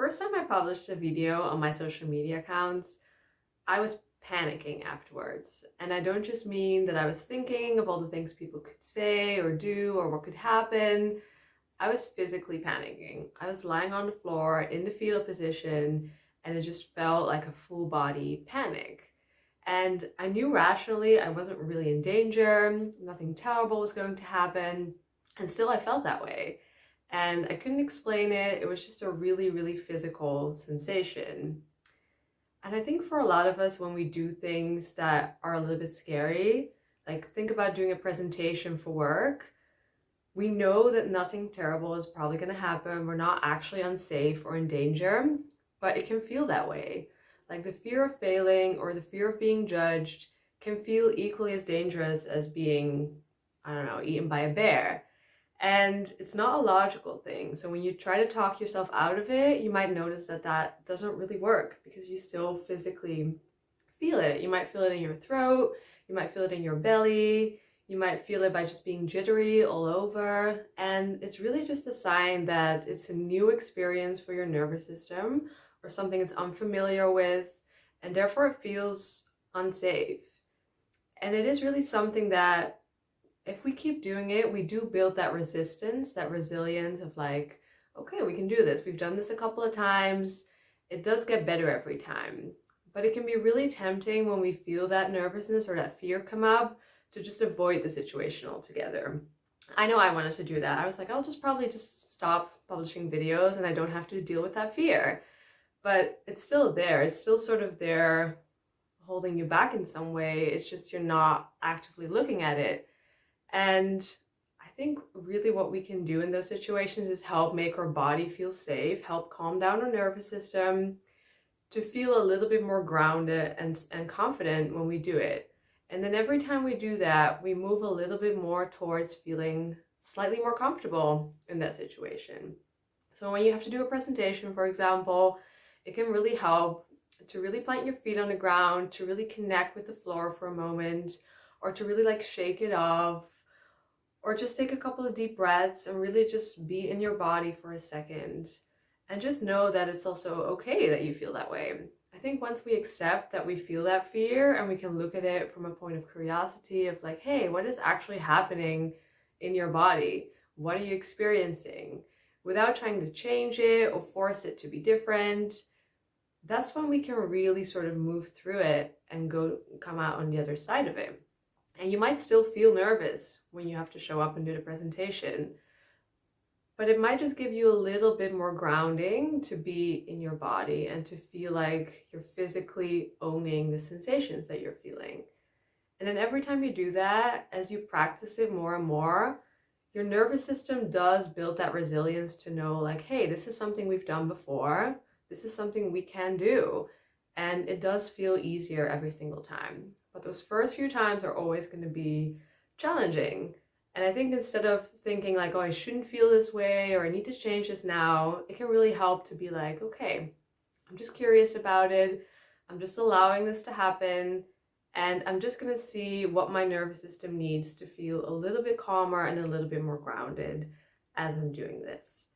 first time I published a video on my social media accounts, I was panicking afterwards. And I don't just mean that I was thinking of all the things people could say or do or what could happen. I was physically panicking. I was lying on the floor in the fetal position, and it just felt like a full body panic. And I knew rationally I wasn't really in danger, nothing terrible was going to happen, and still I felt that way. And I couldn't explain it. It was just a really, really physical sensation. And I think for a lot of us, when we do things that are a little bit scary, like think about doing a presentation for work, we know that nothing terrible is probably going to happen. We're not actually unsafe or in danger, but it can feel that way. Like the fear of failing or the fear of being judged can feel equally as dangerous as being, I don't know, eaten by a bear. And it's not a logical thing. So when you try to talk yourself out of it, you might notice that that doesn't really work because you still physically feel it. You might feel it in your throat, you might feel it in your belly, you might feel it by just being jittery all over. And it's really just a sign that it's a new experience for your nervous system or something it's unfamiliar with, and therefore it feels unsafe. And it is really something that if we keep doing it, we do build that resistance, that resilience of like, okay, we can do this. We've done this a couple of times. It does get better every time. But it can be really tempting when we feel that nervousness or that fear come up to just avoid the situation altogether. I know I wanted to do that. I was like, I'll just probably just stop publishing videos and I don't have to deal with that fear. But it's still there. It's still sort of there holding you back in some way. It's just you're not actively looking at it. And I think really what we can do in those situations is help make our body feel safe, help calm down our nervous system to feel a little bit more grounded and confident when we do it. And then every time we do that, we move a little bit more towards feeling slightly more comfortable in that situation. So when you have to do a presentation, for example, it can really help to really plant your feet on the ground, to really connect with the floor for a moment, or to really like shake it off, or just take a couple of deep breaths and really just be in your body for a second. And just know that it's also okay that you feel that way. I think once we accept that we feel that fear and we can look at it from a point of curiosity of like, hey, what is actually happening in your body? What are you experiencing? Without trying to change it or force it to be different, that's when we can really sort of move through it and come out on the other side of it. And you might still feel nervous when you have to show up and do the presentation, but it might just give you a little bit more grounding to be in your body and to feel like you're physically owning the sensations that you're feeling. And then every time you do that, as you practice it more and more, your nervous system does build that resilience to know like, hey, this is something we've done before. This is something we can do. And it does feel easier every single time. But those first few times are always going to be challenging. And I think instead of thinking like, oh, I shouldn't feel this way or I need to change this now, it can really help to be like, okay, I'm just curious about it. I'm just allowing this to happen. And I'm just going to see what my nervous system needs to feel a little bit calmer and a little bit more grounded as I'm doing this.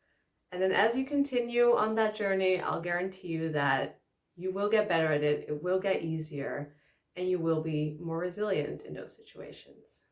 And then as you continue on that journey, I'll guarantee you that you will get better at it, it will get easier, and you will be more resilient in those situations.